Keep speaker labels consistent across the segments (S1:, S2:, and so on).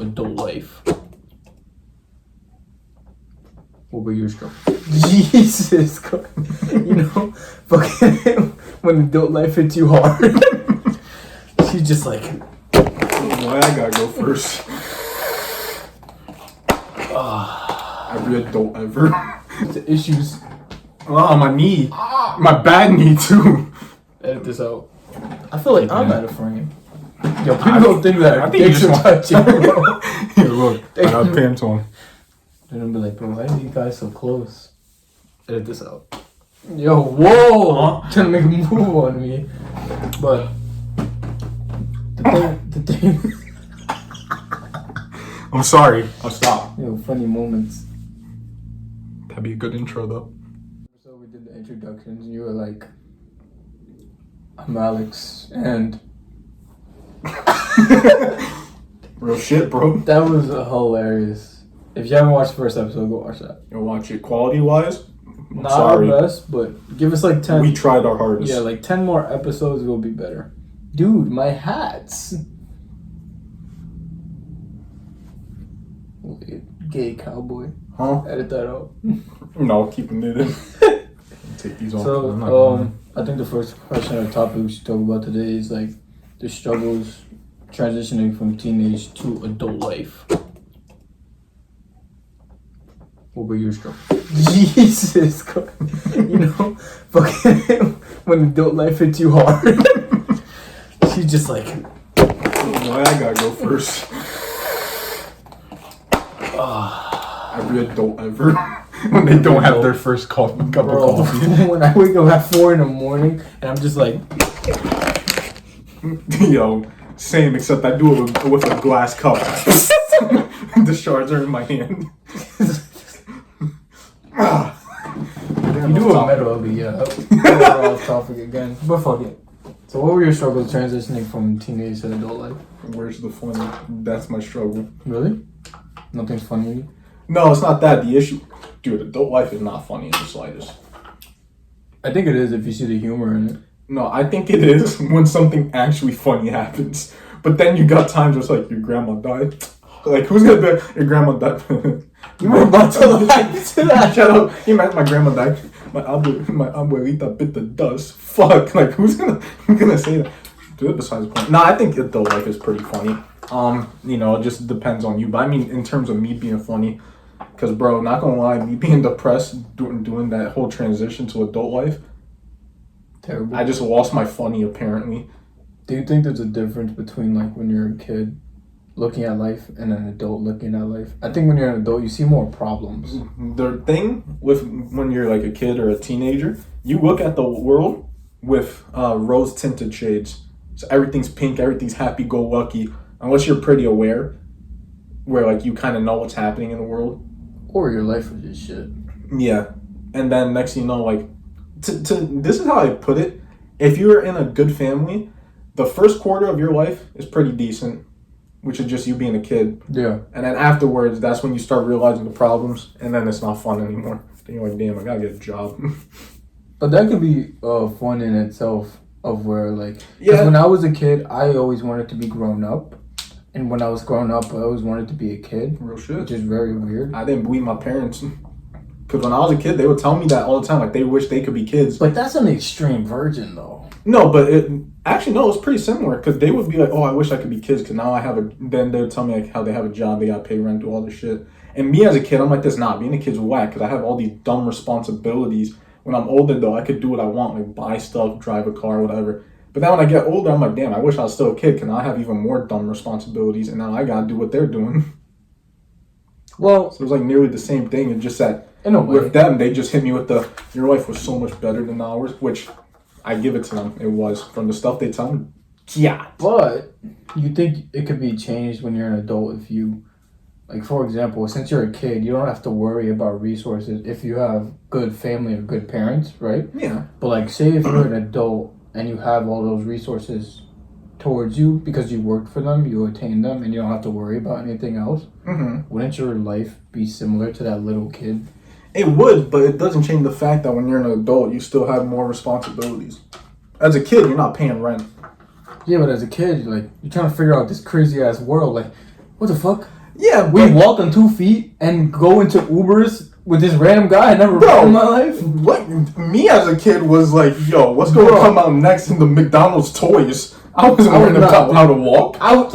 S1: adult life. What were your struggles?
S2: Jesus Christ. You know, fucking when adult life hits you hard. She's just like,
S3: why I gotta go first? Every adult ever.
S2: the issues.
S3: Oh, my knee. My bad knee, too.
S2: Edit this out. I feel like I'm out of frame. Yo, people don't think that.
S3: I think you just
S2: touching, bro.
S3: Here, look. I got pants on.
S2: They're gonna be like, bro, why are you guys so close? Edit this out. Yo, whoa! Trying to make a move on me. But the thing.
S3: I'm sorry. I'll stop.
S2: Yo, funny moments.
S3: That'd be a good intro, though.
S2: So we did the introductions, and you were like, I'm Alex, and
S3: Real shit, bro.
S2: that was hilarious. If you haven't watched the first episode, go watch that.
S3: You'll watch it quality-wise? I'm
S2: Not
S3: sorry.
S2: our best, but give us like 10.
S3: We tried our hardest.
S2: Yeah, like 10 more episodes will be better. Dude, my hats. Gay cowboy.
S3: Huh?
S2: Edit that out.
S3: No, keeping it in. Take these off. I'm not
S2: So,
S3: going.
S2: I think the first question or topic we should talk about today is like the struggles transitioning from teenage to adult life. What were your struggles? Jesus Christ. You know, fucking when adult life hits you hard. She's just like,
S3: Why I gotta go first? Every adult ever. When they don't have their first cup of
S2: bro,
S3: coffee.
S2: when I wake up at 4 a.m. and I'm just like,
S3: Yo, same, except I do it with a glass cup. The shards are in my hand.
S2: you do a metal of it, yeah. We're off topic again, but fuck it. So what were your struggles transitioning from teenage to adult life?
S3: Where's the funny? That's my struggle.
S2: Really? Nothing's funny to you?
S3: No, it's not that. The issue, dude, adult life is not funny in the slightest.
S2: I think it is if you see the humor in it.
S3: No, I think it is when something actually funny happens. But then you got times where it's like, your grandma died. Like, who's gonna be your grandma died?
S2: You were about to lie to that.
S3: Shut up. You imagine my grandma died. My abuelita bit the dust. Fuck. Like, who's gonna say that? Dude, besides the point. No, I think adult life is pretty funny. You know, it just depends on you. But I mean, in terms of me being funny, because, bro, not gonna lie, me being depressed doing that whole transition to adult life,
S2: Terrible.
S3: I just lost my funny, apparently.
S2: Do you think there's a difference between like when you're a kid looking at life and an adult looking at life? I think when you're an adult, you see more problems.
S3: The thing with when you're like a kid or a teenager, you look at the world with rose-tinted shades. So everything's pink, everything's happy-go-lucky, unless you're pretty aware, where like you kind of know what's happening in the world.
S2: Or your life was just shit.
S3: Yeah, and then next thing you know, like, this is how I put it. If you're in a good family, the first quarter of your life is pretty decent, which is just you being a kid.
S2: Yeah.
S3: And then afterwards, that's when you start realizing the problems, and then it's not fun anymore. Then you're like, damn, I gotta get a job.
S2: But that could be fun in itself, of where like, 'cause
S3: Yeah.
S2: when I was a kid, I always wanted to be grown up. And when I was growing up, I always wanted to be a kid,
S3: Real shit.
S2: which is very weird.
S3: I didn't believe my parents. Because when I was a kid, they would tell me that all the time. Like, they wish they could be kids.
S2: But that's an extreme version, though.
S3: No, but it's pretty similar. Because they would be like, oh, I wish I could be kids. Because now I have then they would tell me like how they have a job, they got to pay rent, do all this shit. And me as a kid, I'm like this, being a kid's whack. Because I have all these dumb responsibilities. When I'm older, though, I could do what I want. Like, buy stuff, drive a car, whatever. But then when I get older, I'm like, damn, I wish I was still a kid. Because now I have even more dumb responsibilities. And now I got to do what they're doing.
S2: Well,
S3: So it's like nearly the same thing. It's just that
S2: in a way.
S3: with them, they just hit me with your life was so much better than ours, which I give it to them. It was. From the stuff they tell me. Yeah.
S2: But you think it could be changed when you're an adult if you, like, for example, since you're a kid, you don't have to worry about resources if you have good family or good parents, right?
S3: Yeah.
S2: But, like, say if you're an adult and you have all those resources towards you because you worked for them, you attained them, and you don't have to worry about anything else, wouldn't your life be similar to that little kid?
S3: It would, but it doesn't change the fact that when you're an adult, you still have more responsibilities. As a kid, you're not paying rent.
S2: Yeah, but as a kid, like, you're trying to figure out this crazy ass world. Like, What the fuck?
S3: Yeah,
S2: We walk on 2 feet and go into Ubers with this random guy I never met in my life?
S3: What? Me as a kid was like, yo, what's going to come out next in the McDonald's toys? I wasn't worried about how to walk. How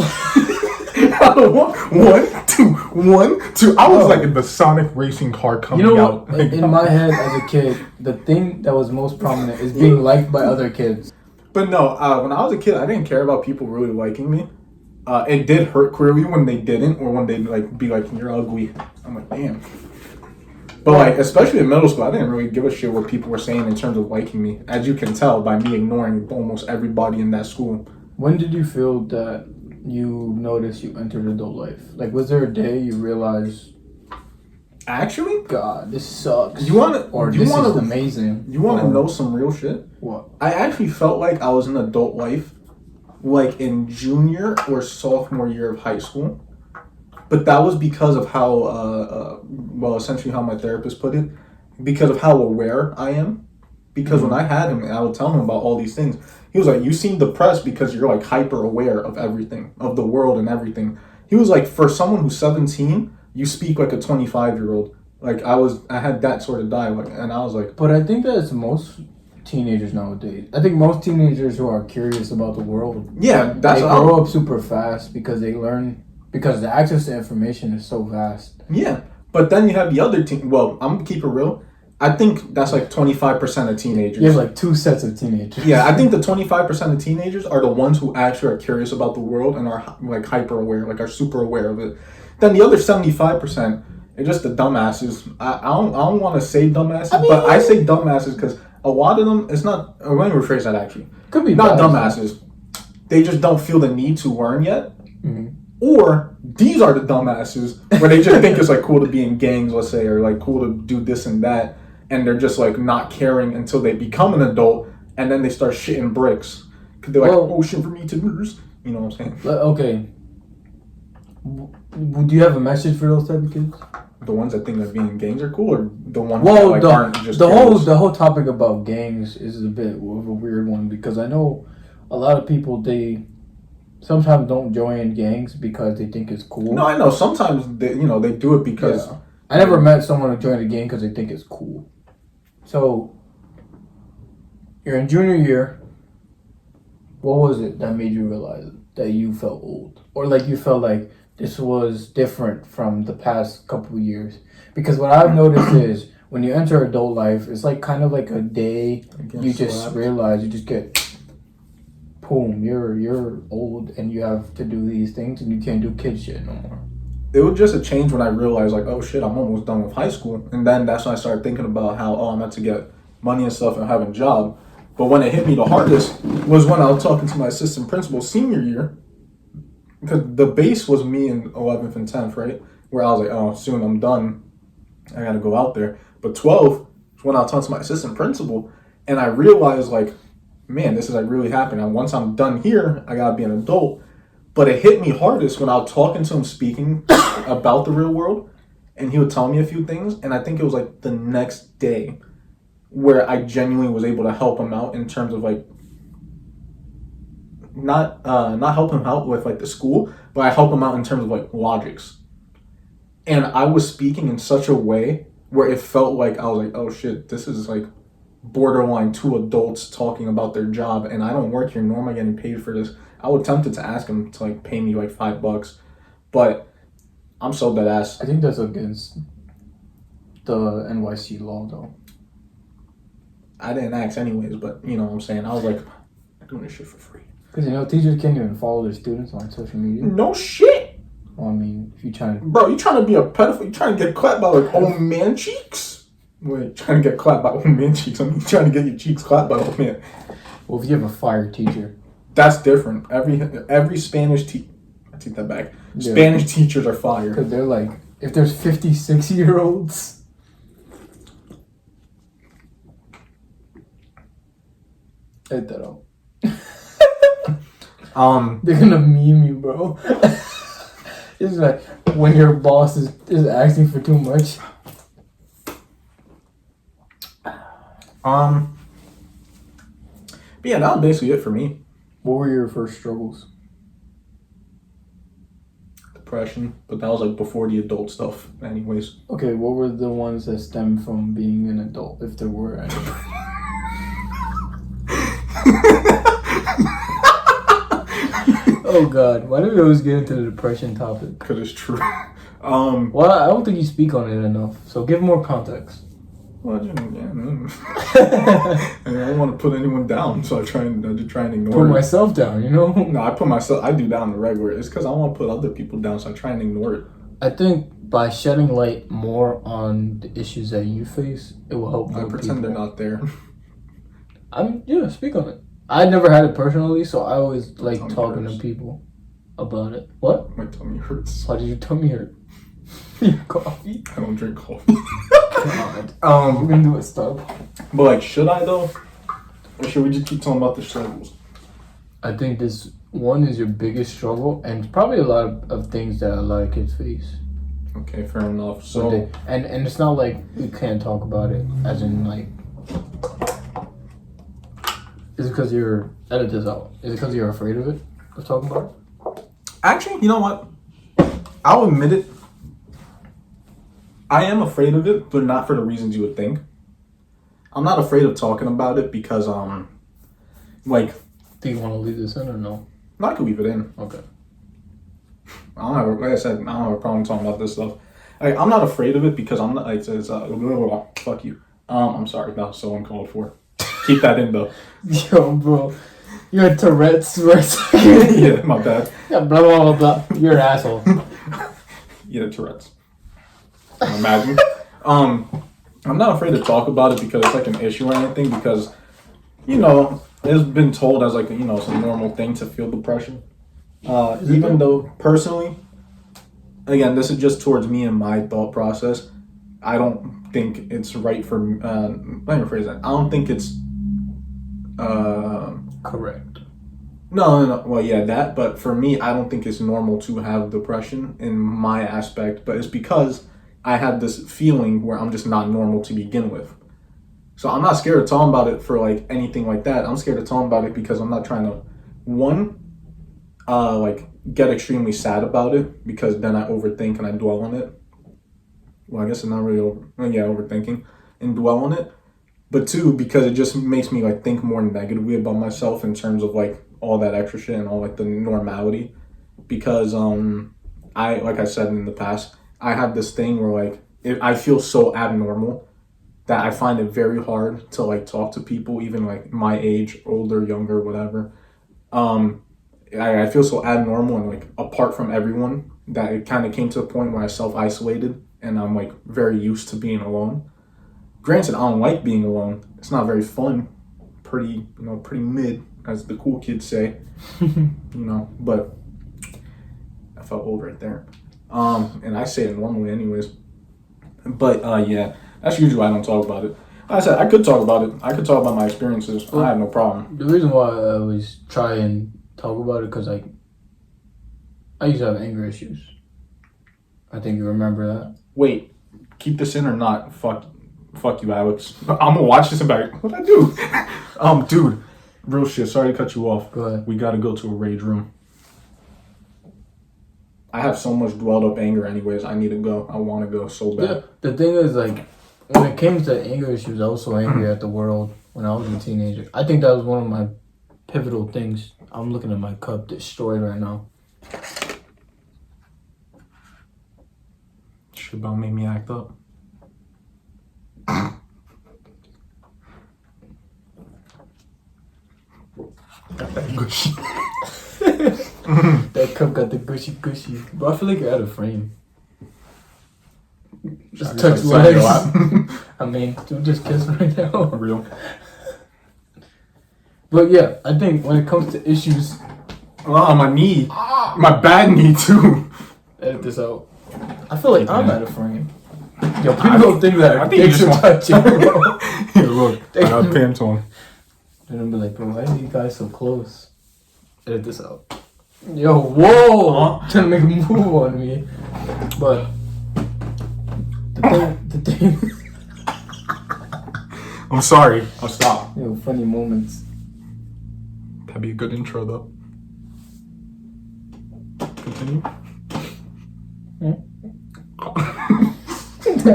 S3: to walk. 1, 2, 1, 2. I was like in the Sonic racing car coming out.
S2: In my head as a kid, the thing that was most prominent is being liked by other kids.
S3: But no, when I was a kid, I didn't care about people really liking me. It did hurt clearly when they didn't, or when they'd like be like, "You're ugly." I'm like, damn. But like, especially in middle school, I didn't really give a shit what people were saying in terms of liking me, as you can tell by me ignoring almost everybody in that school.
S2: When did you feel that you noticed you entered adult life? Like, was there a day you realized,
S3: actually,
S2: God, this sucks?
S3: This is
S2: amazing.
S3: You want to know some real shit?
S2: What?
S3: I actually felt like I was in adult life, like in junior or sophomore year of high school. But that was because of how, essentially how my therapist put it, because of how aware I am. Because when I had him and I would tell him about all these things, he was like, you seem depressed because you're like hyper aware of everything, of the world and everything. He was like, for someone who's 17, you speak like a 25-year-old. Like I had that sort of dialogue, and I was like...
S2: But I think that's most teenagers nowadays. I think most teenagers who are curious about the world, they grow up super fast because they learn, because the access to information is so vast.
S3: Yeah, but then you have the other well, I'm gonna keep it real. I think that's like 25% of teenagers.
S2: You have like 2 sets of teenagers.
S3: Yeah, I think the 25% of teenagers are the ones who actually are curious about the world and are like hyper aware, like are super aware of it. Then the other 75% are just the dumbasses. I don't want to say dumbasses, but I say dumbasses because a lot of them, it's not, let me rephrase that actually.
S2: Could be
S3: not dumbasses. They just don't feel the need to learn yet. Mm-hmm. Or these are the dumbasses where they just think it's like cool to be in gangs, let's say, or like cool to do this and that. And they're just like not caring until they become an adult, and then they start shitting bricks. Cause they're like, ocean for me to lose. You know what I'm saying?
S2: Okay. Do you have a message for those type of kids?
S3: The ones that think that being in gangs are cool, or the ones that like aren't just
S2: the whole topic about gangs is a bit of a weird one, because I know a lot of people, they sometimes don't join gangs because they think it's cool.
S3: No, I know. Sometimes they do it because...
S2: Yeah. I never met someone who joined a gang because they think it's cool. So, you're in junior year. What was it that made you realize that you felt old? Or like you felt like this was different from the past couple of years? Because what I've noticed is when you enter adult life, it's like kind of like a day you just realize, you just get, boom, you're old and you have to do these things and you can't do kid shit no more.
S3: It was just a change when I realized, like, oh shit, I'm almost done with high school. And then that's when I started thinking about how, I'm about to get money and stuff and have a job. But when it hit me the hardest was when I was talking to my assistant principal senior year. Because the base was me in 11th and 10th, right? Where I was like, oh, soon I'm done. I gotta go out there. But 12th was when I was talking to my assistant principal. And I realized, like, man, this is like really happening. And once I'm done here, I gotta be an adult. But it hit me hardest when I was talking to him, speaking about the real world, and he would tell me a few things, and I think it was like the next day where I genuinely was able to help him out in terms of like not help him out with like the school, but I help him out in terms of like logics. And I was speaking in such a way where it felt like I was like, oh shit, this is like borderline 2 adults talking about their job, and I don't work here, nor am I getting paid for this. I was tempted to ask him to like pay me like $5, but I'm so dead ass.
S2: I think that's against the NYC law, though.
S3: I didn't ask anyways, but you know what I'm saying. I was like, I'm doing this shit for free.
S2: Because teachers can't even follow their students on social media.
S3: No shit.
S2: Well, I mean, if you trying to...
S3: Bro, you trying to be a pedophile? You trying to get clapped by like old man cheeks? Wait, trying to get clapped by old man cheeks? I mean, you trying to get your cheeks clapped by old man.
S2: Well, if you have a fire teacher.
S3: That's different. Every Spanish teacher, I take that back. Yeah. Spanish teachers are fired.
S2: Because they're like, if there's 56-year-olds. Edit that out. They're gonna meme you, bro. It's like when your boss is asking for too much.
S3: But yeah, that was basically it for me.
S2: What were your first struggles?
S3: depression, but that was like before the adult stuff. Anyways.
S2: Okay, what were the ones that stemmed from being an adult, if there were any? Oh God, why do we always get into the depression topic?
S3: Because it's true.
S2: Well, I don't think you speak on it enough, so give more context.
S3: Well, I don't want to put anyone down, so I just try and ignore
S2: Put
S3: it.
S2: myself down, you know?
S3: No, I do down the regular. It's because I want to put other people down, so I try and ignore it.
S2: I think by shedding light more on the issues that you face, it will help more
S3: I pretend
S2: people.
S3: they're not there.
S2: Speak on it. I never had it personally, so I always like
S3: Tummy
S2: talking
S3: hurts.
S2: to people about it. What?
S3: My tummy hurts.
S2: Why did your tummy hurt? Your coffee?
S3: I don't drink coffee.
S2: God. We're gonna do a stub.
S3: But like, should I though? Or should we just keep talking about the struggles?
S2: I think this one is your biggest struggle, and probably a lot of things that a lot of kids face.
S3: Okay, fair enough.
S2: But
S3: So,
S2: and it's not like we can't talk about it, as in like. Is it because you're edit this out? Is it because you're afraid of it? Of talking about it?
S3: actually, you know what? I'll admit it. I am afraid of it, but not for the reasons you would think. I'm not afraid of talking about it because, like,
S2: Do you want to leave this in or no?
S3: I could leave it in.
S2: Okay.
S3: I don't have, like I said, I don't have a problem talking about this stuff. I'm not afraid of it because I'm not, like, fuck you. I'm sorry, that was so uncalled for. Keep that in though.
S2: Yo, bro. You had Tourette's for a second.
S3: Yeah, my bad.
S2: Yeah, blah, blah, blah, blah. You're an asshole.
S3: Yeah, Tourette's. Imagine. I'm not afraid to talk about it because it's like an issue or anything because, you know, it's been told as like, you know, it's a normal thing to feel depression. Even though personally, again, this is just towards me and my thought process. I don't think it's right for, let me rephrase that. I don't think it's,
S2: Correct.
S3: No. Well, yeah, that. But for me, I don't think it's normal to have depression in my aspect. But it's because I had this feeling where I'm just not normal to begin with. So I'm not scared of talking about it for like anything like that. I'm scared of talking about it because I'm not trying to, like get extremely sad about it because then I overthink and I dwell on it. Well, I guess it's not really overthinking and dwell on it. But two, because it just makes me like think more negatively about myself in terms of like all that extra shit and all like the normality. Because like I said in the past, I have this thing where like I feel so abnormal that I find it very hard to like talk to people, even like my age, older, younger, whatever. I feel so abnormal and like apart from everyone that it kind of came to a point where I self-isolated and I'm like very used to being alone. Granted, I don't like being alone. It's not very fun. Pretty mid, as the cool kids say. But I felt old right there. And I say it normally anyways. But yeah, that's usually why I don't talk about it. Like I said, I could talk about it. I could talk about my experiences. I have no problem.
S2: The reason why I always try and talk about it because like I used to have anger issues. I think you remember that.
S3: Wait, keep this in or not? Fuck you, Alex. I'm gonna watch this and be like, what'd I do? Dude, real shit. Sorry to cut you off.
S2: Go ahead.
S3: We gotta go to a rage room. I have so much dwelled up anger anyways. I need to go. I want to go so bad.
S2: Yeah, the thing is like when it came to anger issues, I was so angry at the world when I was a teenager. I think that was one of my pivotal things. I'm looking at my cup destroyed right now.
S3: Shit about made me act up. Gushy.
S2: That cup got the gushy. But I feel like you're out of frame. Just touch legs. I mean, don't just kiss right now.
S3: Real.
S2: But yeah, I think when it comes to issues,
S3: Oh, my knee. My bad knee too.
S2: edit this out. I feel like I'm
S3: Yeah.
S2: out of frame. Yo, people don't think that
S3: I
S2: our
S3: think you
S2: dicks
S3: just
S2: are
S3: want-
S2: touching, bro.
S3: Here, look. I got pants on.
S2: And I'll be like, bro, why are you guys so close? Edit this out. Yo, whoa! Trying to make a move on me. But the thing
S3: I'm sorry. I'll stop.
S2: yo, funny moments.
S3: That'd be a good intro though. Continue.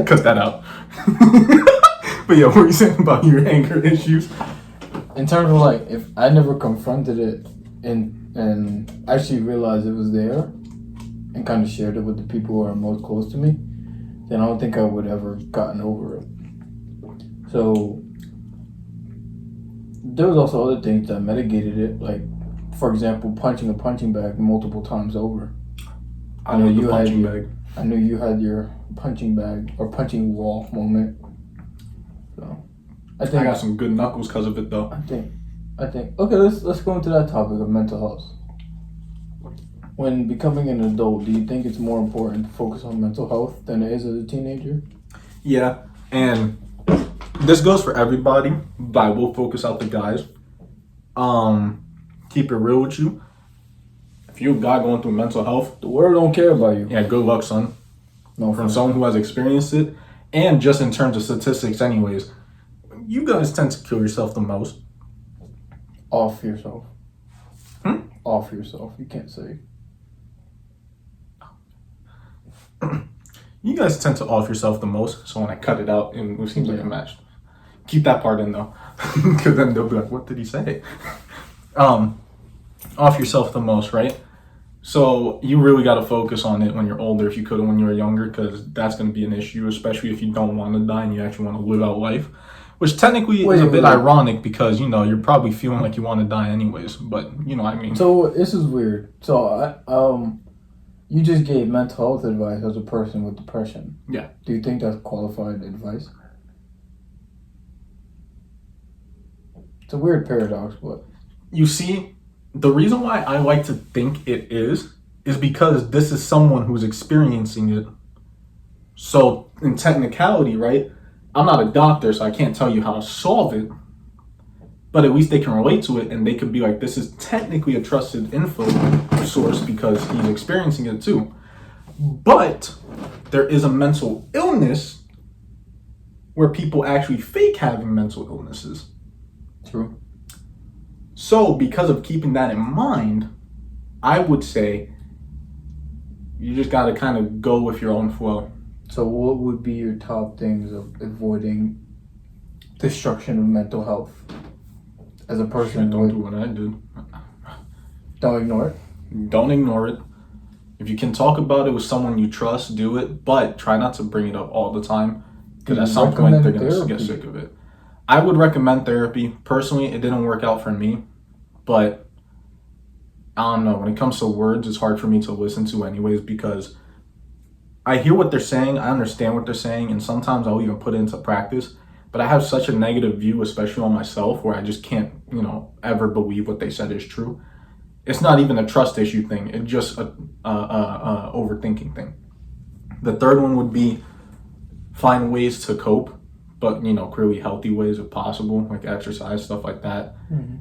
S3: Cut that out. But yeah, what were you saying about your anger issues?
S2: In terms of like, if I never confronted it and actually realized it was there and kind of shared it with the people who are most close to me, then I don't think I would ever gotten over it. So there was also other things that mitigated it, like for example, punching a punching bag multiple times over. I know you had your punching bag or punching wall moment. So
S3: I got some good knuckles because of it, though.
S2: I think. Okay, let's go into that topic of mental health. When becoming an adult, do you think it's more important to focus on mental health than it is as a teenager?
S3: Yeah, and this goes for everybody, but I will focus out the guys. Keep it real with you. If you're a guy going through mental health,
S2: The world don't care about you.
S3: yeah, good luck, son.
S2: No,
S3: From someone who has experienced it, and just in terms of statistics, anyways, you guys tend to kill yourself the most.
S2: Off yourself. Off yourself. You can't say.
S3: You guys tend to off yourself the most, so when I cut it out, it seems like a match. Keep that part in though, because then they'll be like, "What did he say?" Off yourself the most, right? So you really got to focus on it when you're older, if you could, when you were younger, because that's going to be an issue, especially if you don't want to die and you actually want to live out life. Which technically is a bit ironic because, you're probably feeling like you want to die anyways, but you know what I mean.
S2: So this is weird. So you just gave mental health advice as a person with depression.
S3: Yeah.
S2: Do you think that's qualified advice? It's a weird paradox, but
S3: You see, the reason why I like to think it is because this is someone who's experiencing it. So in technicality, right, I'm not a doctor, so I can't tell you how to solve it, but at least they can relate to it and they could be like, this is technically a trusted info source because he's experiencing it too. But there is a mental illness where people actually fake having mental illnesses.
S2: true.
S3: So because of keeping that in mind, I would say you just got to kind of go with your own flow.
S2: So what would be your top things of avoiding destruction of mental health as a person?
S3: Don't do what I do.
S2: Don't ignore it.
S3: Don't ignore it. If you can talk about it with someone you trust, do it. But try not to bring it up all the time because at some point they're going to get sick of it. I would recommend therapy. Personally, it didn't work out for me. But I don't know. When it comes to words, it's hard for me to listen to anyways because I hear what they're saying, I understand what they're saying, and sometimes I'll even put it into practice. But I have such a negative view, especially on myself, where I just can't, ever believe what they said is true. It's not even a trust issue thing. It's just a overthinking thing. The third one would be find ways to cope, but, clearly healthy ways if possible, like exercise, stuff like that.
S2: Mm-hmm.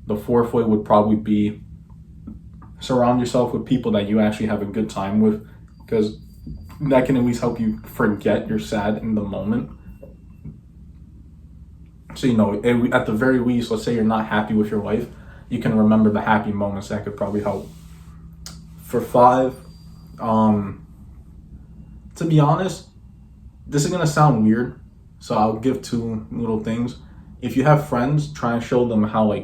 S3: The fourth way would probably be surround yourself with people that you actually have a good time with, because that can at least help you forget you're sad in the moment. So, at the very least, let's say you're not happy with your life, you can remember the happy moments. That could probably help. For 5, to be honest, this is going to sound weird, so I'll give 2 little things. If you have friends, try and show them how,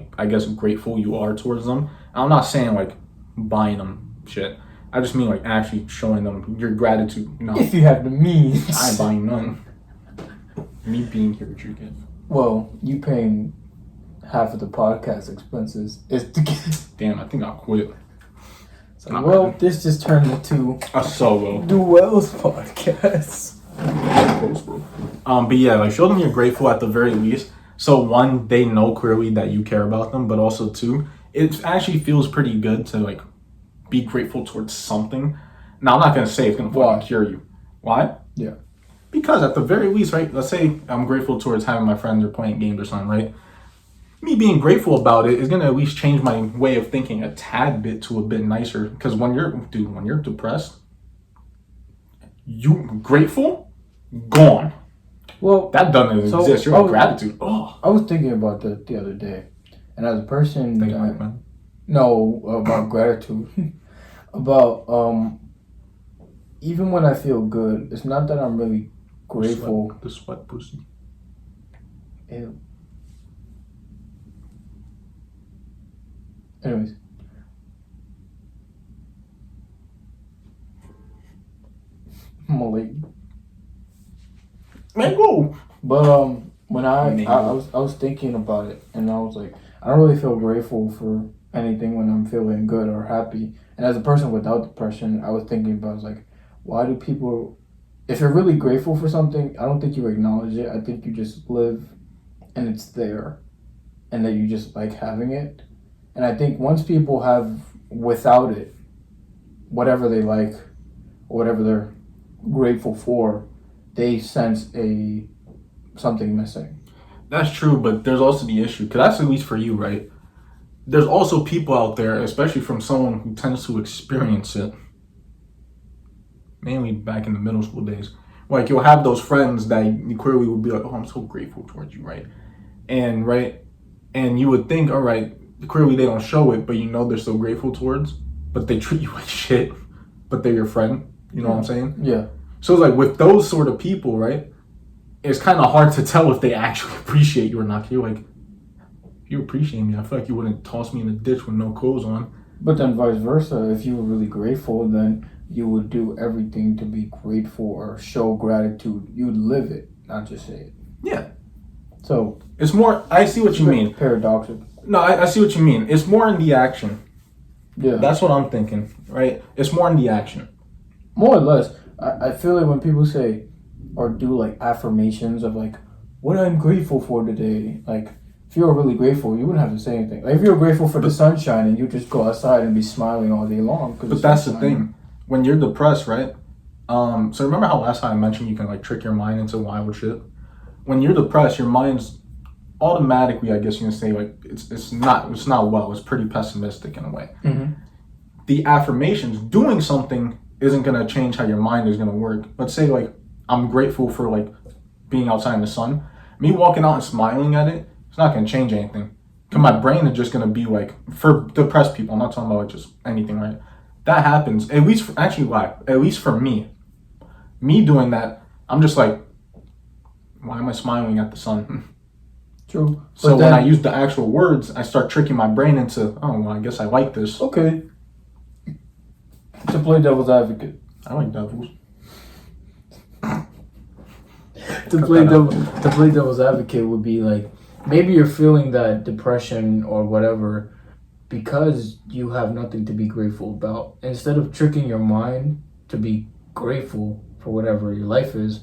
S3: grateful you are towards them. And I'm not saying, buying them shit. I just mean, actually showing them your gratitude. No.
S2: If you have the means.
S3: I ain't buying none. Me being here with you again.
S2: Well, you paying half of the podcast expenses is to get...
S3: Damn, I think I'll quit.
S2: This just turned into...
S3: a solo.
S2: Duel's podcast.
S3: But yeah, show them you're grateful at the very least. So 1, they know clearly that you care about them, but also 2, it actually feels pretty good to be grateful towards something. Now I'm not gonna say it's gonna fucking cure you. Why?
S2: Yeah.
S3: Because at the very least, right? Let's say I'm grateful towards having my friends or playing games or something, right? Me being grateful about it is gonna at least change my way of thinking a tad bit to a bit nicer. Because when you're depressed, you grateful, gone.
S2: Well,
S3: that doesn't exist. You're gratitude.
S2: I was thinking about that the other day, and as a person,
S3: man.
S2: No, about gratitude, about even when I feel good, it's not that I'm really grateful.
S3: The sweat pussy.
S2: Ew. Anyways. Malik.
S3: Mango.
S2: But when I
S3: Mango.
S2: was thinking about it, and I was like, I don't really feel grateful for anything when I'm feeling good or happy. And as a person without depression, I was thinking about, I was like, why do people, if you're really grateful for something, I don't think you acknowledge it. I think you just live and it's there, and that you just like having it. And I think once people have without it, whatever they like, or whatever they're grateful for, they sense something missing.
S3: That's true, but there's also the issue, because that's at least for you, right? There's also people out there, especially from someone who tends to experience it, mainly back in the middle school days. Like, you'll have those friends that you clearly would be like, oh, I'm so grateful towards you, right? And you would think, all right, clearly they don't show it, but you know they're so grateful towards, but they treat you like shit, but they're your friend. You know what I'm saying?
S2: Yeah.
S3: So it's like with those sort of people, right? It's kind of hard to tell if they actually appreciate you or not. You're like, if you appreciate me, I feel like you wouldn't toss me in a ditch with no clothes on.
S2: But then vice versa, if you were really grateful, then you would do everything to be grateful or show gratitude. You'd live it, not just say it.
S3: Yeah.
S2: So
S3: it's more, I see what you mean.
S2: Paradoxical.
S3: No, I see what you mean. It's more in the action.
S2: Yeah.
S3: That's what I'm thinking, right? It's more in the action.
S2: More or less. I feel like when people say or do like affirmations of like what I'm grateful for today, like if you were really grateful, you wouldn't have to say anything. Like if you were grateful for the sunshine, and you just go outside and be smiling all day long.
S3: But that's the thing. When you're depressed, right? So remember how last time I mentioned you can like trick your mind into wild shit? When you're depressed, your mind's automatically, I guess you can say, like it's not well. It's pretty pessimistic in a way.
S2: Mm-hmm.
S3: The affirmations, doing something isn't gonna change how your mind is gonna work. Let's say like I'm grateful for like being outside in the sun. Me walking out and smiling at it, it's not gonna change anything. Cause my brain is just gonna be like, for depressed people, I'm not talking about like just anything, right? That happens. At least for me. Me doing that, I'm just like, why am I smiling at the sun?
S2: True.
S3: So when I use the actual words, I start tricking my brain into, oh, well, I guess I like this.
S2: Okay. To play devil's advocate.
S3: I like devils.
S2: To play devil's advocate would be like, maybe you're feeling that depression or whatever because you have nothing to be grateful about. Instead of tricking your mind to be grateful for whatever your life is,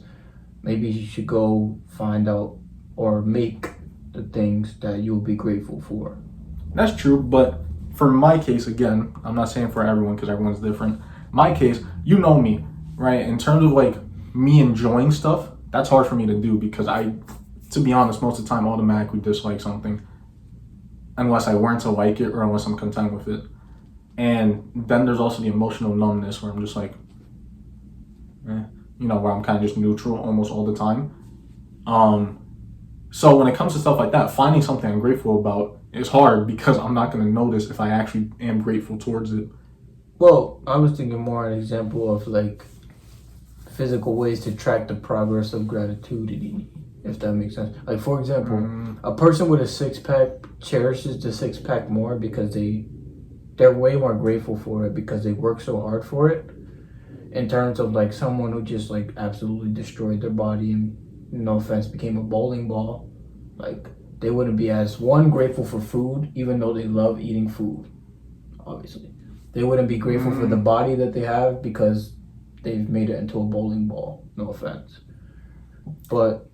S2: maybe you should go find out or make the things that you'll be grateful for.
S3: That's true, but for my case, again, I'm not saying for everyone because everyone's different. My case, you know me, right? In terms of like me enjoying stuff, that's hard for me to do because I, to be honest, most of the time automatically dislike something unless I learn to like it or unless I'm content with it. And then there's also the emotional numbness where I'm just like, where I'm kind of just neutral almost all the time. So when it comes to stuff like that, finding something I'm grateful about is hard because I'm not going to notice if I actually am grateful towards it.
S2: Well, I was thinking more an example of like physical ways to track the progress of gratitude, if that makes sense. Like for example, a person with a six-pack cherishes the six-pack more because they're way more grateful for it because they work so hard for it. In terms of like someone who just like absolutely destroyed their body and, no offense, became a bowling ball, like they wouldn't be as grateful for food, even though they love eating food. Obviously, they wouldn't be grateful for the body that they have because they've made it into a bowling ball. No offense, but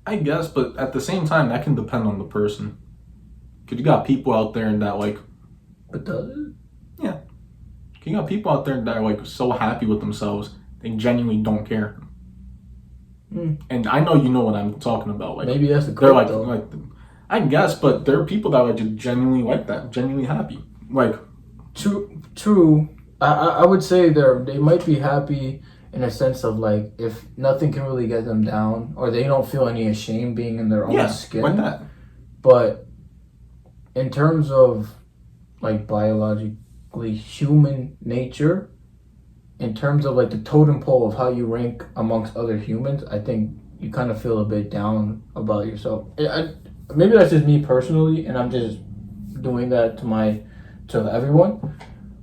S3: I guess. But at the same time, that can depend on the person. Cause you got people out there that like.
S2: But does it?
S3: Yeah. You got people out there that are like so happy with themselves, they genuinely don't care. And I know you know what I'm talking about. Like
S2: maybe that's the
S3: they're like,
S2: though.
S3: like, I guess, but there are people that are just genuinely like that, genuinely happy. Like,
S2: true. I would say they might be happy in a sense of like if nothing can really get them down, or they don't feel any shame being in their own skin.
S3: Like that.
S2: But in terms of like biologically human nature, in terms of like the totem pole of how you rank amongst other humans, I think you kind of feel a bit down about yourself. Maybe that's just me personally, and I'm just doing that to everyone.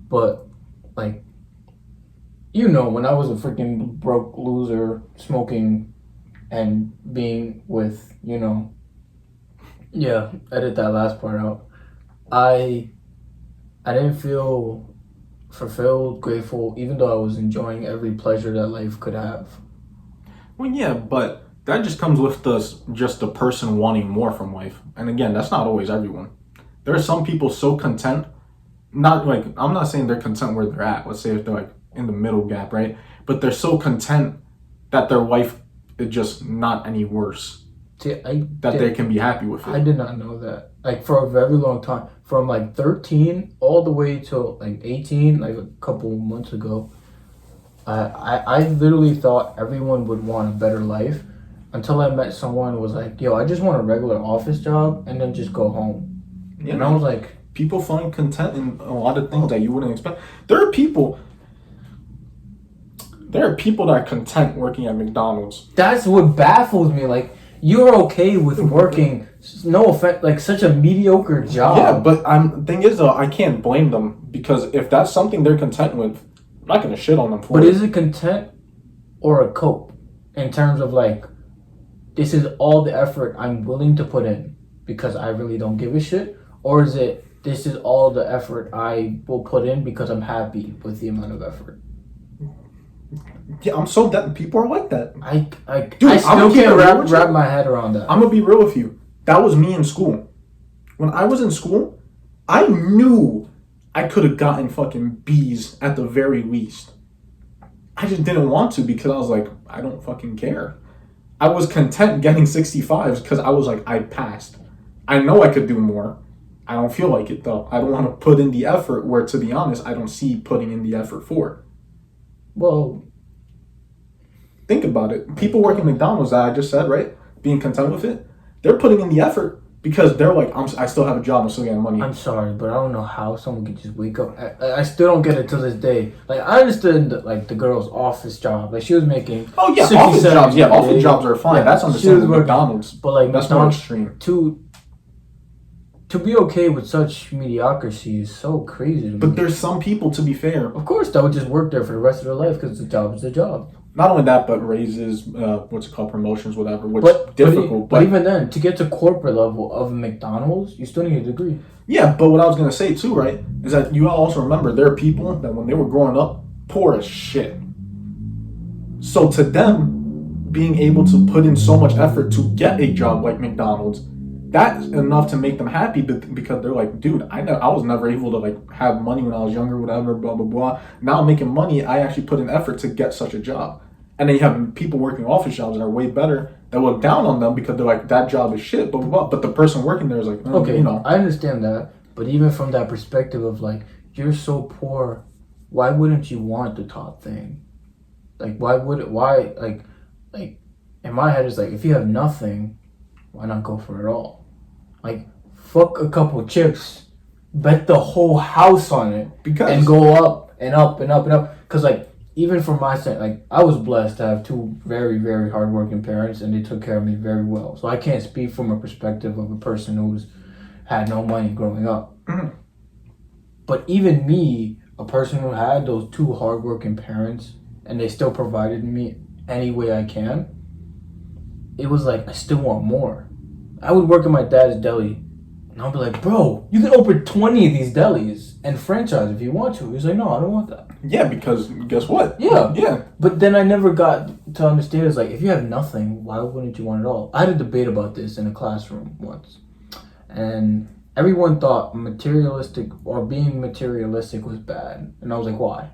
S2: But like, when I was a freaking broke loser, smoking and being with, yeah, edit that last part out. I didn't feel fulfilled, grateful, even though I was enjoying every pleasure that life could have.
S3: Well, yeah, but that just comes with just the person wanting more from life. And again, that's not always everyone. There are some people so content, not like, I'm not saying they're content where they're at. Let's say if they're like in the middle gap, right? But they're so content that their life is just not any worse.
S2: See,
S3: they can be happy with it.
S2: I did not know that. Like, for a very long time, from like 13 all the way to like 18, like a couple months ago, I literally thought everyone would want a better life until I met someone who was like, yo, I just want a regular office job and then just go home. Yeah, and I was like,
S3: people find content in a lot of things that you wouldn't expect. There are people that are content working at McDonald's.
S2: That's what baffles me. Like, you're okay with working, no offense, like such a mediocre job.
S3: Yeah, but thing is though, I can't blame them, because if that's something they're content with, I'm not gonna shit on them for it.
S2: But is it content or a cope in terms of like, this is all the effort I'm willing to put in because I really don't give a shit? Or is it, this is all the effort I will put in because I'm happy with the amount of effort?
S3: Yeah, I'm so that people are like that.
S2: Dude, I still can't wrap my head around that.
S3: I'm gonna be real with you. That was me in school. When I was in school, I knew I could have gotten fucking B's at the very least. I just didn't want to because I was like, I don't fucking care. I was content getting 65s because I was like, I passed. I know I could do more. I don't feel like it though. I don't want to put in the effort where, to be honest, I don't see putting in the effort for.
S2: Well,
S3: think about it. People working McDonald's, that I just said, right? Being content with it. They're putting in the effort because they're like, I still have a job. I'm still getting money.
S2: I'm sorry, but I don't know how someone could just wake up. I still don't get it to this day. Like, I understood the girl's office job. Like, she was making.
S3: Oh yeah, office jobs. Yeah, office jobs are fine. Yeah, that's understandable. McDonald's,
S2: but like
S3: that's more extreme.
S2: To be okay with such mediocrity is so crazy to me.
S3: But there's some people, to be fair,
S2: of course, that would just work there for the rest of their life because the job is the job.
S3: Not only that, but raises, promotions, whatever, which is difficult.
S2: But even then, to get to corporate level of McDonald's, you still need a degree.
S3: Yeah, but what I was going to say too, right, is that you also remember there are people that when they were growing up, poor as shit. So to them, being able to put in so much effort to get a job like McDonald's, that's enough to make them happy because they're like, dude, I was never able to like have money when I was younger, whatever, blah, blah, blah. Now I'm making money. I actually put in effort to get such a job. And then you have people working office jobs that are way better that look down on them because they're like, that job is shit, blah, blah, blah. But the person working there is like,
S2: okay, I understand that. But even from that perspective of like, you're so poor, why wouldn't you want the top thing? Like, in my head, it's like, if you have nothing, why not go for it all? Like, fuck a couple chips, bet the whole house on it, and go up and up and up and up. Because, like, even from my side, like, I was blessed to have two very, very hardworking parents, and they took care of me very well. So I can't speak from a perspective of a person who's had no money growing up.
S3: Mm-hmm.
S2: But even me, a person who had those two hardworking parents, and they still provided me any way I can, it was like, I still want more. I would work at my dad's deli, and I'll be like, bro, you can open 20 of these delis and franchise if you want to. He's like, no, I don't want that.
S3: Yeah, because guess what?
S2: Yeah. But then I never got to understand, it's like, if you have nothing, why wouldn't you want it all? I had a debate about this in a classroom once, and everyone thought materialistic or being materialistic was bad. And I was like, why?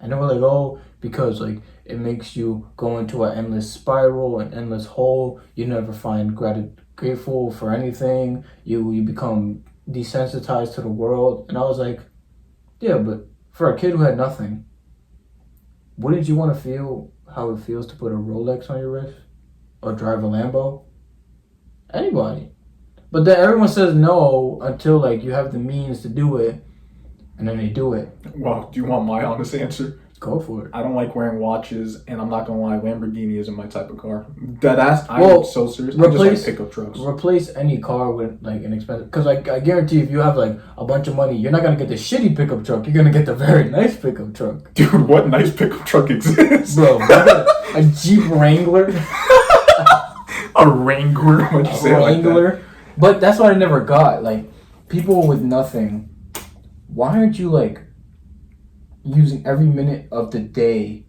S2: And they were like, oh, because like it makes you go into an endless spiral, an endless hole. You never find grateful for anything. You become desensitized to the world. And I was like, yeah, but for a kid who had nothing, wouldn't you want to feel how it feels to put a Rolex on your wrist or drive a Lambo? Anybody. But then everyone says no until like you have the means to do it, and then they do it.
S3: Well, do you want my honest answer?
S2: Go for it.
S3: I don't like wearing watches, and I'm not gonna lie, Lamborghini isn't my type of car. Deadass, I'm so serious. I just like pickup trucks.
S2: Replace any car with like an expensive, because like I guarantee if you have like a bunch of money, you're not gonna get the shitty pickup truck. You're gonna get the very nice pickup truck.
S3: Dude, what nice pickup truck exists?
S2: Bro, a Jeep Wrangler.
S3: A Wrangler? What'd you say?
S2: Wrangler.
S3: Like that?
S2: But that's what I never got. Like, people with nothing, why aren't you like using every minute of the day?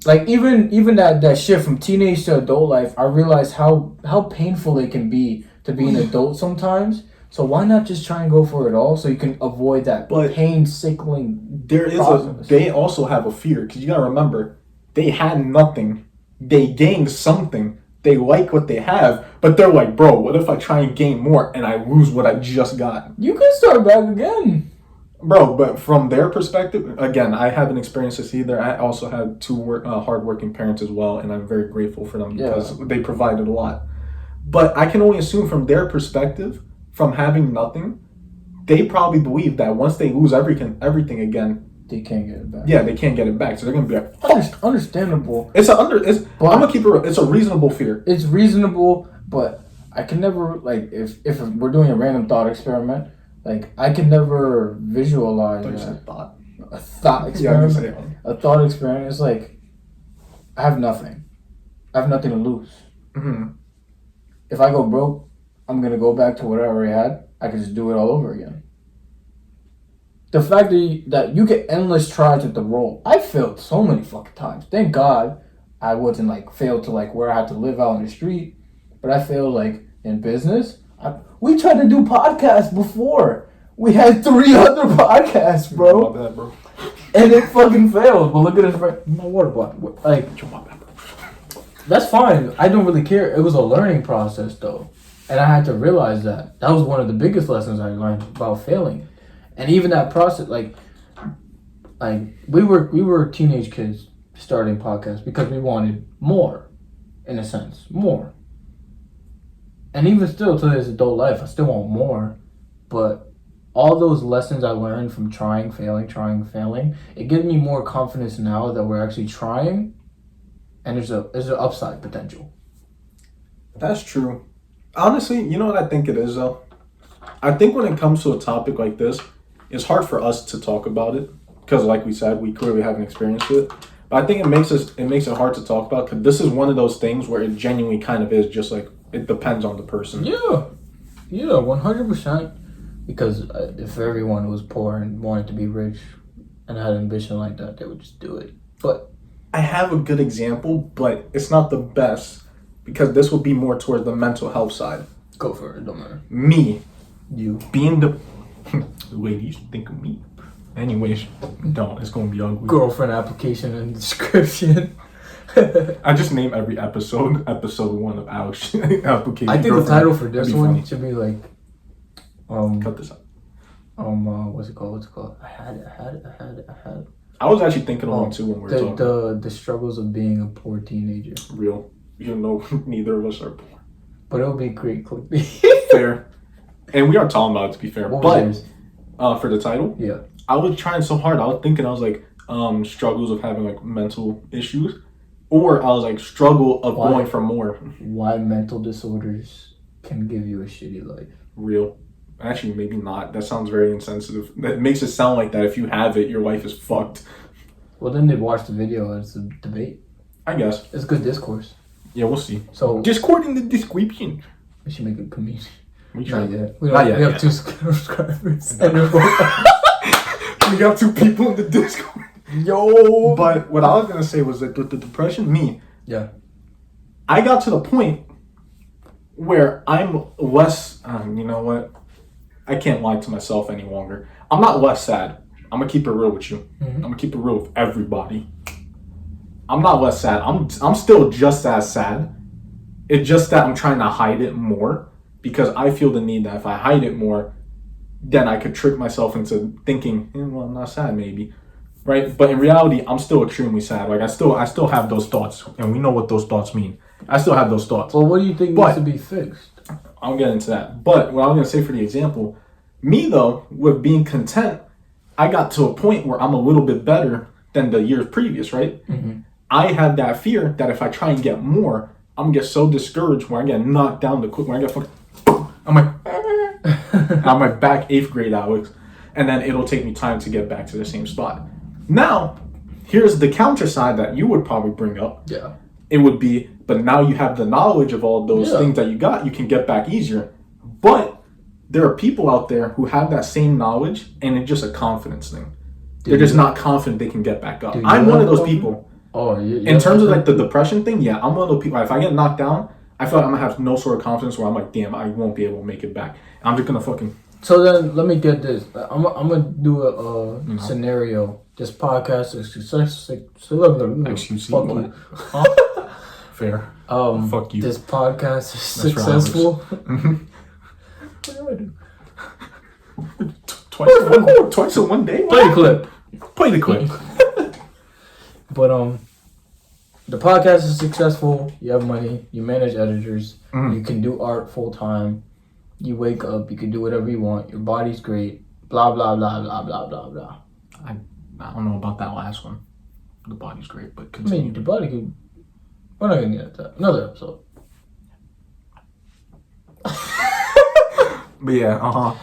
S2: Like even that shift from teenage to adult life, I realize how painful it can be to be an adult sometimes. So why not just try and go for it all so you can avoid that pain-sickling process.
S3: They also have a fear, because you gotta remember, they had nothing, they gained something, they like what they have, but they're like, bro, what if I try and gain more and I lose what I just got?
S2: You can start back again.
S3: Bro, but from their perspective, again, I haven't experienced this either. I also had two hardworking parents as well, and I'm very grateful for them because they provided a lot. But I can only assume from their perspective, from having nothing, they probably believe that once they lose everything again,
S2: they can't get it back.
S3: Yeah, they can't get it back, so they're gonna be like,
S2: understandable.
S3: I'm gonna keep it real. It's a reasonable fear.
S2: It's reasonable, but I can never, like, if we're doing a random thought experiment, like, I can never visualize a thought experiment.
S3: Yeah,
S2: a thought experiment is like, I have nothing. I have nothing to lose.
S3: Mm-hmm.
S2: If I go broke, I'm gonna go back to whatever I had. I can just do it all over again. The fact that you get endless tries at the role. I failed so many fucking times. Thank God I wasn't like failed to like where I had to live out in the street. But I failed like in business. We tried to do podcasts before. We had 3 other podcasts, bro.
S3: My bad, bro.
S2: And it fucking failed. But look at this. My water bottle. Like, that's fine. I don't really care. It was a learning process though. And I had to realize that. That was one of the biggest lessons I learned about failing. And even that process, like we were teenage kids starting podcasts because we wanted more, in a sense, more. And even still, to this adult life, I still want more. But all those lessons I learned from trying, failing, it gives me more confidence now that we're actually trying, and there's an upside potential.
S3: That's true. Honestly, you know what I think it is though? I think when it comes to a topic like this, it's hard for us to talk about it because, like we said, we clearly haven't experienced it. But I think it makes it hard to talk about because this is one of those things where it genuinely kind of is just like it depends on the person.
S2: Yeah, 100%. Because if everyone was poor and wanted to be rich and had ambition like that, they would just do it. But
S3: I have a good example, but it's not the best because this would be more towards the mental health side.
S2: Go for it. Don't matter.
S3: Me,
S2: you
S3: being the ladies think of me. Anyways, don't. It's gonna be ugly.
S2: Girlfriend application and description.
S3: I just name every episode 1 of Alex application.
S2: I think the title for this one should be like,
S3: cut this out.
S2: What's it called? I had it.
S3: I was actually thinking of one too when we were talking.
S2: The struggles of being a poor teenager.
S3: Real. You know, neither of us are poor.
S2: But it'll be great clickbait.
S3: Fair. And we are talking about it, to be fair.
S2: What
S3: but
S2: was
S3: for the title,
S2: yeah,
S3: I was trying so hard. I was like, struggles of having like mental issues, or I was like, struggle of going for more.
S2: Why mental disorders can give you a shitty life.
S3: Real. Actually, maybe not. That sounds very insensitive. That makes it sound like that if you have it, your life is fucked.
S2: Well, then they'd watch the video and it's a debate.
S3: I guess.
S2: It's good discourse.
S3: Yeah, we'll see.
S2: So,
S3: Discord in the description.
S2: We should make a community.
S3: We try.
S2: Not yet. We have 2 subscribers. And
S3: we got 2 people in the Discord. Yo! But what I was going to say was that with the depression,
S2: yeah,
S3: I got to the point where I'm less, you know what? I can't lie to myself any longer. I'm not less sad. I'm going to keep it real with you.
S2: Mm-hmm.
S3: I'm going to keep it real with everybody. I'm not less sad. I'm still just as sad. It's just that I'm trying to hide it more because I feel the need that if I hide it more, then I could trick myself into thinking, well, I'm not sad maybe. Right? But in reality, I'm still extremely sad. Like I still have those thoughts, and we know what those thoughts mean. I still have those thoughts.
S2: Well, what do you think needs to be fixed?
S3: I'll get into that. But what I was going to say for the example, me though, with being content, I got to a point where I'm a little bit better than the years previous, right?
S2: Mm-hmm.
S3: I have that fear that if I try and get more, I'm gonna get so discouraged when I get knocked down the quick, when I get fucking, I'm like, I'm like back 8th grade Alex, and then it'll take me time to get back to the same spot. Now, here's the counter side that you would probably bring up.
S2: Yeah.
S3: It would be, but now you have the knowledge of all those things that you got, you can get back easier. But there are people out there who have that same knowledge, and it's just a confidence thing. They're just not confident they can get back up. I'm one of those people.
S2: Oh, yeah.
S3: In terms of like the depression thing, yeah, I'm one of those people. If I get knocked down, I feel like I'm gonna have no sort of confidence where I'm like, damn, I won't be able to make it back. I'm just gonna fucking.
S2: So then, let me get this. I'm gonna do a scenario. This podcast is success.
S3: Excuse me. Fair. Fuck you.
S2: This podcast is successful. What do I do?
S3: Twice in one day.
S2: Play the clip.
S3: Play the clip.
S2: But the podcast is successful. You have money. You manage editors. You can do art full time. You wake up. You can do whatever you want. Your body's great. Blah blah blah blah blah blah blah.
S3: I don't know about that last one. The body's great, but continue.
S2: I mean, the body could. We're not gonna get into that. Another episode.
S3: But yeah,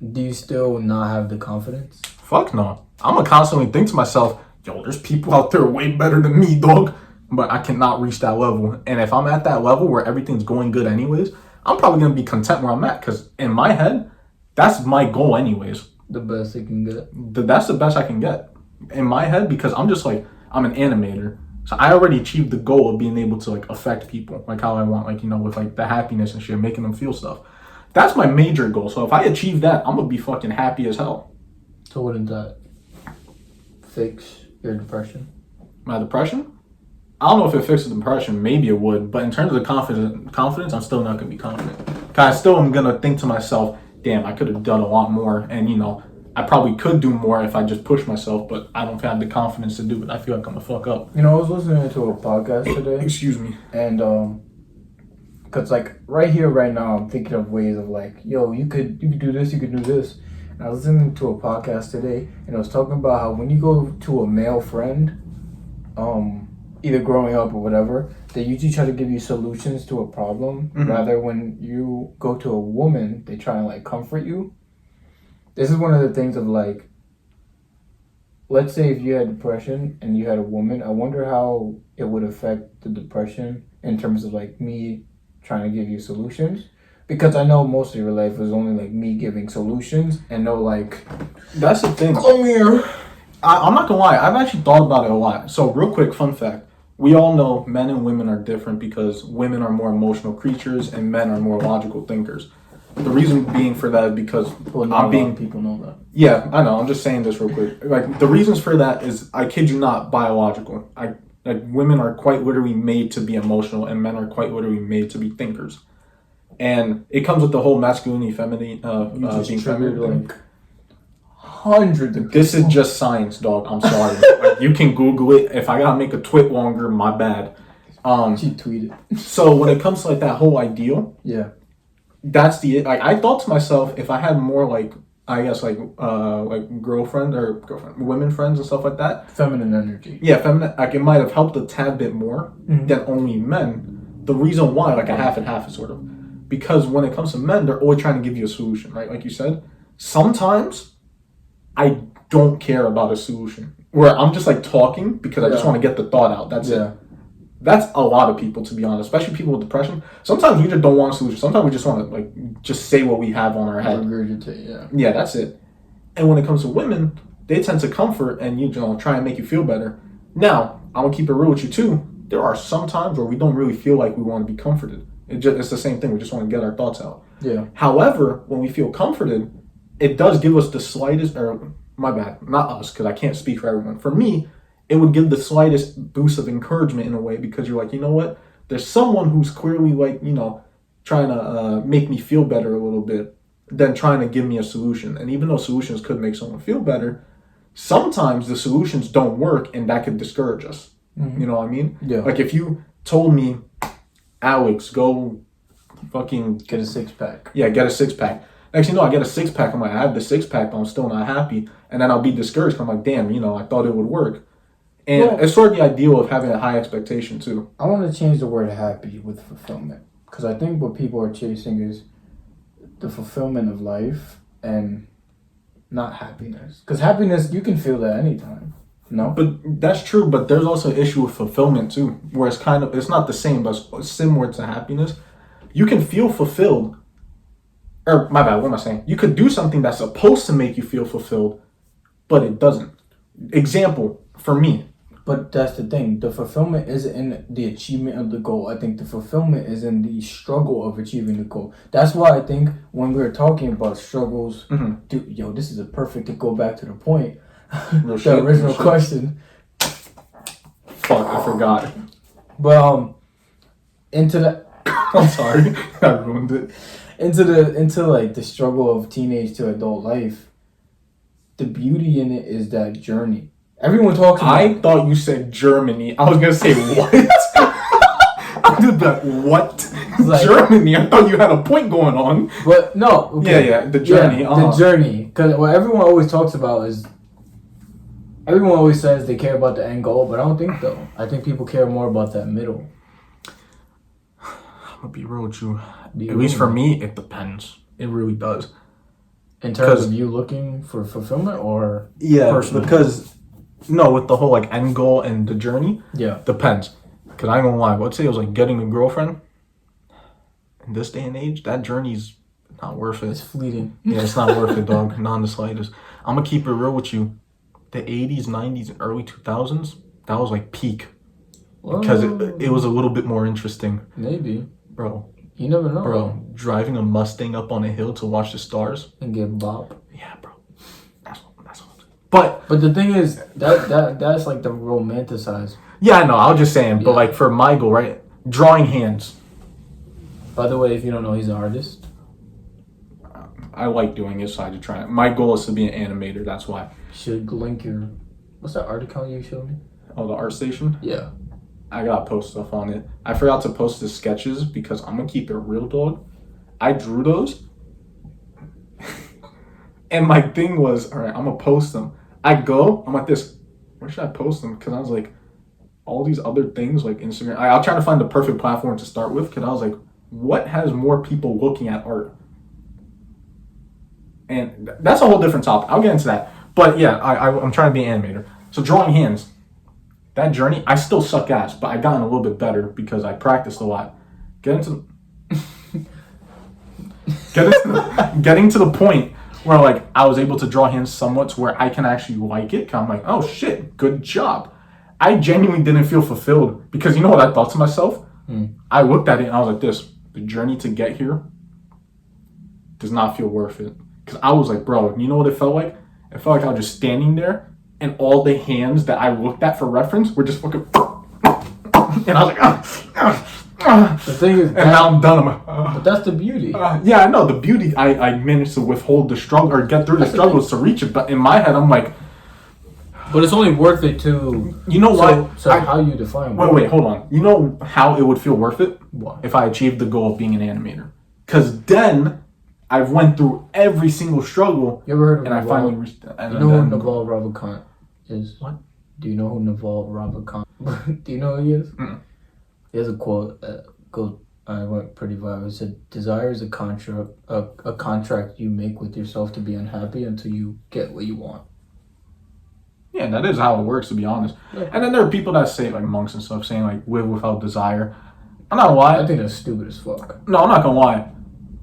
S2: Do you still not have the confidence?
S3: Fuck no. I'm gonna constantly think to myself, yo, there's people out there way better than me, dog. But I cannot reach that level. And if I'm at that level where everything's going good anyways, I'm probably gonna be content where I'm at. Because in my head, that's my goal anyways.
S2: The best you can get.
S3: That's the best I can get. In my head, because I'm just like, I'm an animator. So I already achieved the goal of being able to like affect people. Like how I want, like, you know, with like the happiness and shit, making them feel stuff. That's my major goal. So if I achieve that, I'm gonna be fucking happy as hell.
S2: So wouldn't that fix your depression?
S3: My depression? I don't know if it fixes depression. Maybe it would. But in terms of the confidence, I'm still not gonna be confident. Cause I still am gonna think to myself, damn, I could have done a lot more. And you know, I probably could do more if I just push myself. But I don't have the confidence to do it. I feel like I'm gonna fuck up.
S2: You know, I was listening to a podcast today.
S3: Excuse me.
S2: And because like right here, right now, I'm thinking of ways of like, yo, you could do this, you could do this. And I was listening to a podcast today, and I was talking about how when you go to a male friend, either growing up or whatever, they usually try to give you solutions to a problem. Rather, when you go to a woman, they try and like comfort you. This is one of the things of like, let's say if you had depression and you had a woman, I wonder how it would affect the depression in terms of like me trying to give you solutions. Because I know most of your life was only like me giving solutions and no like,
S3: that's the thing.
S2: come here.
S3: I'm not gonna lie, I've actually thought about it a lot. So real quick, fun fact. We all know men and women are different because women are more emotional creatures and men are more logical thinkers. The reason being for that is because
S2: people know that.
S3: Yeah, I know. I'm just saying this real quick. Like the reasons for that is, I kid you not, biological. Like women are quite literally made to be emotional, and men are quite literally made to be thinkers. And it comes with the whole masculinity, feminine, being feminine.
S2: Like hundreds of.
S3: This is just science, dog. I'm sorry. Like, you can Google it. If I gotta make a tweet longer, my bad.
S2: She tweeted.
S3: So when it comes to like that whole ideal,
S2: yeah,
S3: that's the like. I thought to myself, if I had more like, I guess like women friends and stuff like that.
S2: Feminine energy.
S3: Yeah, feminine. Like it might have helped a tad bit more than only men. The reason why, like a half and half, is sort of because when it comes to men, they're always trying to give you a solution, right? Like you said, sometimes I don't care about a solution. Where I'm just like talking because I just want to get the thought out. That's it. That's a lot of people, to be honest, especially people with depression. Sometimes we just don't want a solution. Sometimes we just want to like just say what we have on our head.
S2: Regurgitate,
S3: yeah, that's it. And when it comes to women, they tend to comfort and you know try and make you feel better. Now, I'm gonna keep it real with you too. There are some times where we don't really feel like we want to be comforted. It's the same thing. We just want to get our thoughts out.
S2: Yeah.
S3: However, when we feel comforted, it does give us the slightest, or my bad, not us, because I can't speak for everyone. For me, it would give the slightest boost of encouragement in a way, because you're like, you know what? There's someone who's clearly like, you know, trying to make me feel better a little bit than trying to give me a solution. And even though solutions could make someone feel better, sometimes the solutions don't work and that could discourage us. You know what I mean?
S2: Yeah.
S3: Like if you told me, Alex, go fucking
S2: get a 6-pack.
S3: Yeah, get a 6-pack. Next, I get a 6-pack. I'm like, I have the 6-pack, but I'm still not happy. And then I'll be discouraged. I'm like, damn, I thought it would work. And it's sort of the ideal of having a high expectation too.
S2: I want to change the word happy with fulfillment, because I think what people are chasing is the fulfillment of life and not happiness. Because happiness, you can feel that anytime. No,
S3: but that's true. But there's also an issue with fulfillment too, where it's not the same, but it's similar to happiness. You can feel fulfilled, or my bad. What am I saying? You could do something that's supposed to make you feel fulfilled, but it doesn't. Example for me.
S2: But that's the thing. The fulfillment isn't in the achievement of the goal. I think the fulfillment is in the struggle of achieving the goal. That's why I think when we were talking about struggles, this is a perfect to go back to the point. The original question.
S3: Fuck, I forgot.
S2: But into the
S3: I'm sorry, I ruined it.
S2: Into like the struggle of teenage to adult life. The beauty in it is that journey. Everyone talks about
S3: I thought you said Germany. I was gonna say what? I was like, what? Like, Germany? I thought you had a point going on.
S2: But no. Okay.
S3: Yeah, the journey.
S2: Yeah, the journey. Because what everyone always talks about is, everyone always says they care about the end goal, but I don't think so. I think people care more about that middle.
S3: I'm gonna be real with you. At least for me, it depends. It really does.
S2: In terms of you looking for fulfillment, or
S3: personally? Because with the whole like end goal and the journey, depends. Because I ain't gonna lie, let's say it was like getting a girlfriend. In this day and age, that journey's not worth it.
S2: It's fleeting.
S3: Yeah, it's not worth it, dog. Not in the slightest. I'm gonna keep it real with you. The 80s, 90s, and early 2000s, that was like peak. Because it was a little bit more interesting.
S2: Maybe.
S3: Bro.
S2: You never know.
S3: Bro, driving a Mustang up on a hill to watch the stars.
S2: And get bop.
S3: Yeah, bro. That's what I'm saying. But
S2: the thing is, that's like the romanticized.
S3: Yeah, I know. I was just saying. But like for my goal, right? Drawing hands.
S2: By the way, if you don't know, he's an artist.
S3: I like doing it, so I just try. My goal is to be an animator. That's why.
S2: You should link your... What's that art account you showed me?
S3: Oh, the art station?
S2: Yeah.
S3: I gotta post stuff on it. I forgot to post the sketches because I'm gonna keep it real, dog. I drew those. And my thing was, all right, I'm gonna post them. I'm like this, where should I post them? Because I was like, all these other things like Instagram. I'll try to find the perfect platform to start with, because I was like, what has more people looking at art? And that's a whole different topic. I'll get into that. But yeah, I'm trying to be an animator. So drawing hands. That journey, I still suck ass, but I've gotten a little bit better because I practiced a lot. Getting to the point where like I was able to draw hands somewhat to where I can actually like it. Cause I'm like, oh shit, good job. I genuinely didn't feel fulfilled because you know what I thought to myself? I looked at it and I was like this, the journey to get here does not feel worth it. Because I was like, bro, you know what it felt like? It felt like I was just standing there and all the hands that I looked at for reference were just fucking... And I was like,
S2: The thing is...
S3: And now I'm done. I'm like,
S2: but that's the beauty.
S3: Yeah, I know. The beauty, I managed to withhold the struggle or get through the struggles to reach it. But in my head, I'm like...
S2: But it's only worth it to...
S3: You know what?
S2: So how you define...
S3: Wait, hold on. You know how it would feel worth it?
S2: What?
S3: If I achieved the goal of being an animator. Because then... I've went through every single struggle.
S2: You ever heard of
S3: and
S2: Naval?
S3: I finally reached that.
S2: You know who Naval Ravikant is?
S3: What?
S2: Do you know who Naval Ravikant? Do you know who he is? He has a quote that goes. I went pretty viral. It said, "Desire is a contract you make with yourself to be unhappy until you get what you want."
S3: Yeah, that is how it works, to be honest. Yeah. And then there are people that say, like monks and stuff, saying like live without desire. I'm not gonna lie.
S2: I think that's stupid as fuck.
S3: No, I'm not gonna lie.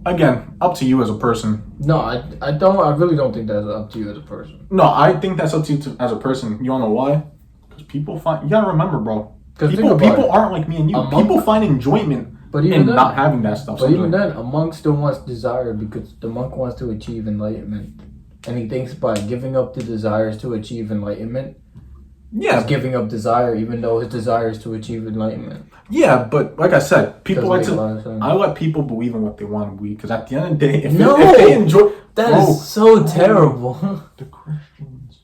S3: Again, up to you as a person.
S2: No, I don't. I really don't think that's up to you as a person.
S3: No, I think that's up to you as a person. You wanna know why? Because people find. You gotta remember, bro. People aren't like me and you. People find enjoyment in not having that stuff.
S2: But even then, a monk still wants desire because the monk wants to achieve enlightenment, and he thinks by giving up the desires to achieve enlightenment. Yeah, he's giving up desire, even though his desire is to achieve enlightenment.
S3: Yeah, but like I said, people like to. I let people believe in what they want to believe because at the end of the day, if they enjoy,
S2: that is so terrible.
S3: The Christians.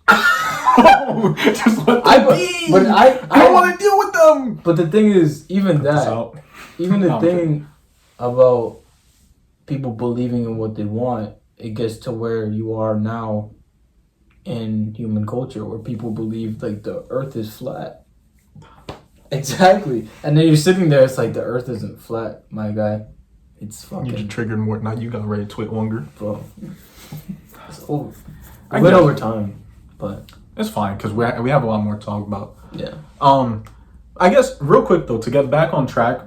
S3: Just let them be.
S2: But I
S3: don't want to deal with them.
S2: But the thing is, even the thing about people believing in what they want it gets to where you are now in human culture, where people believe like the Earth is flat. Exactly, and then you're sitting there. It's like the Earth isn't flat, my guy. It's fucking.
S3: You just triggered more. Now you got ready to twit longer,
S2: bro. It's over.
S3: I
S2: went
S3: guess.
S2: over time, but
S3: It's fine because we have a lot more to talk about.
S2: yeah.
S3: I guess real quick though, to get back on track,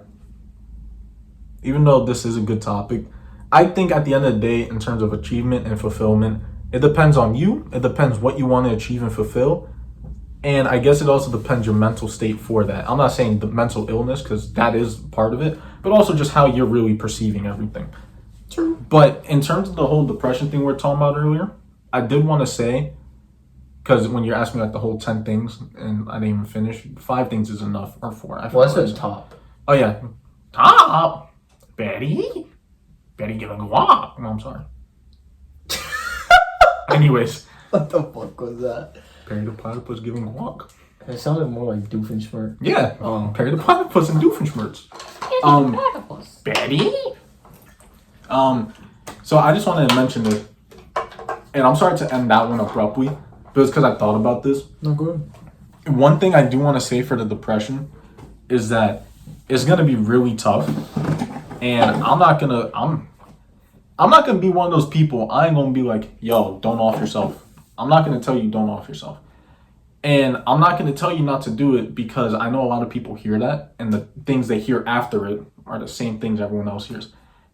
S3: even though this is a good topic, I think at the end of the day, in terms of achievement and fulfillment, it depends on you. It depends what you want to achieve and fulfill. And I guess it also depends your mental state for that. I'm not saying the mental illness, because that is part of it, but also just how you're really perceiving everything.
S2: True.
S3: But in terms of the whole depression thing we were talking about earlier, I did want to say, because when you're asking me like the whole 10 things, and I didn't even finish, 5 things is enough, or 4. I
S2: Well, I said top.
S3: Oh yeah, top. Betty giving a walk. No, I'm sorry. Anyways,
S2: What the fuck was that?
S3: Perry the Platypus giving a walk.
S2: It sounded more like Doofenshmirtz.
S3: Yeah, Perry the Platypus and Doofenshmirtz. Betty. So I just wanted to mention it, and I'm sorry to end that one abruptly, but it's because I thought about this.
S2: No good.
S3: One thing I do want to say for the depression is that it's gonna be really tough, and I'm not gonna be one of those people. I ain't gonna be like, yo, don't off yourself. I'm not gonna tell you don't off yourself, and I'm not gonna tell you not to do it, because I know a lot of people hear that, and the things they hear after it are the same things everyone else hears.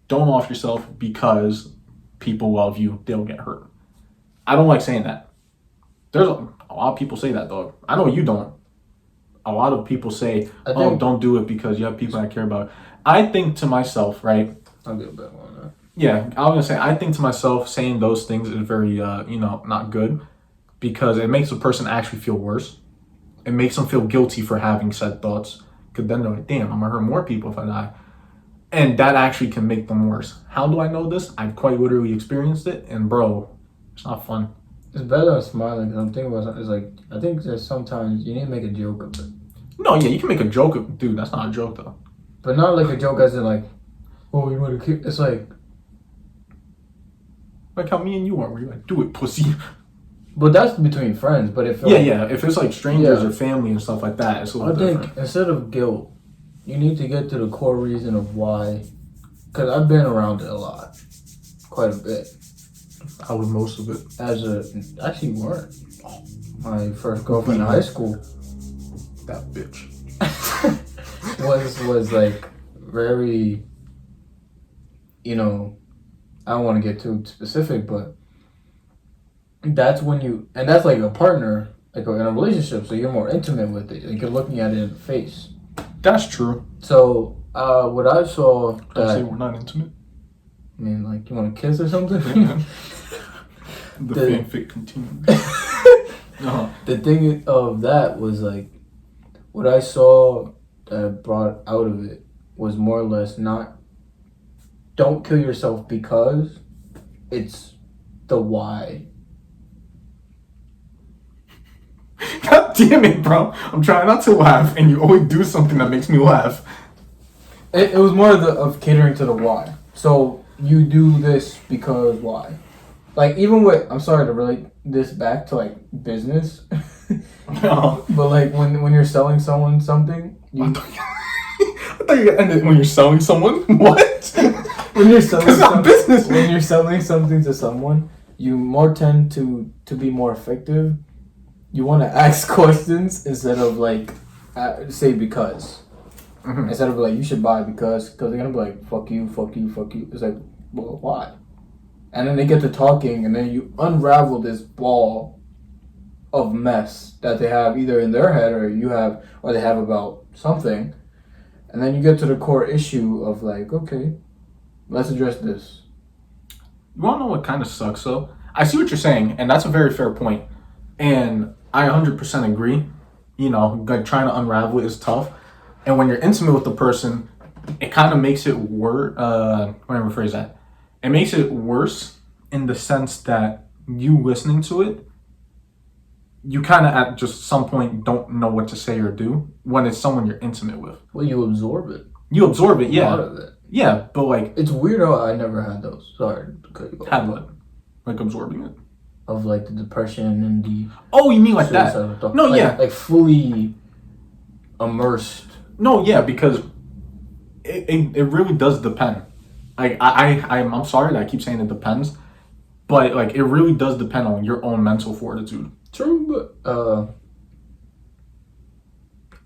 S3: Don't off yourself because people love you. They'll get hurt. I don't like saying that. There's a lot of people say that, though. I know you don't. A lot of people say, oh, don't do it because you have people that care about it. I think to myself, right?
S2: I'll get back on that.
S3: Yeah, I was going to say, I think to myself, saying those things is very, not good, because it makes the person actually feel worse. It makes them feel guilty for having said thoughts, because then they're like, damn, I'm going to hurt more people if I die. And that actually can make them worse. How do I know this? I've quite literally experienced it, and bro, it's not fun.
S2: It's better than smiling, because I'm thinking about something. It's like, I think that sometimes you need to make a joke of it.
S3: No, yeah, you can make a joke of, dude, that's not a joke though.
S2: But not like a joke as in like, oh, you want to keep, it's like
S3: how me and you are, where you're like, do it, pussy.
S2: But that's between friends, but if
S3: if it's like strangers or family and stuff like that, it's a little different. I think
S2: instead of guilt, you need to get to the core reason of why, because I've been around it a lot, quite a bit.
S3: How was most of it?
S2: Actually you weren't. My first girlfriend in high school.
S3: That bitch.
S2: was like very, I don't want to get too specific, but that's when and that's like a partner, like in a relationship, so you're more intimate with it. Like you're looking at it in the face.
S3: That's true.
S2: So, what I saw
S3: Did I say we're not intimate?
S2: I mean, like, you want to kiss or something?
S3: The fanfic continues.
S2: The thing of that was, like, what I saw that brought out of it was more or less don't kill yourself because it's the why.
S3: God damn it, bro. I'm trying not to laugh, and you always do something that makes me laugh.
S2: It was more of catering to the why. So, you do this because why? Like, even with, I'm sorry to relate this back to, like, business.
S3: No.
S2: But, like, when you're selling someone something,
S3: I thought you ended when you're selling someone. What?
S2: When you're selling
S3: business.
S2: When you're selling something to someone, you more tend to be more effective. You want to ask questions instead of, like, say because. Mm-hmm. Instead of like, you should buy because they're gonna be like, fuck you. It's like, well, why? And then they get to talking, and then you unravel this ball of mess that they have either in their head or they have about something, and then you get to the core issue of like, okay, let's address this.
S3: You wanna know what kind of sucks though? I see what you're saying, and that's a very fair point, and I 100% agree. Like trying to unravel it is tough. And when you're intimate with the person, it kind of makes it worse. Let me rephrase that. It makes it worse in the sense that you listening to it, you kind of at just some point don't know what to say or do when it's someone you're intimate with.
S2: Well, you absorb it.
S3: You absorb it, yeah.
S2: A lot of it.
S3: Yeah, but like...
S2: It's weird how I never had those. Sorry to cut you off.
S3: Had what? Like absorbing it.
S2: Of like the depression and the.
S3: Oh, you mean like that?
S2: suicidal thought.
S3: No,
S2: Like-
S3: yeah.
S2: Like fully immersed.
S3: No, yeah, because it really does depend. Like I'm sorry that I keep saying it depends, but like it really does depend on your own mental fortitude.
S2: True, but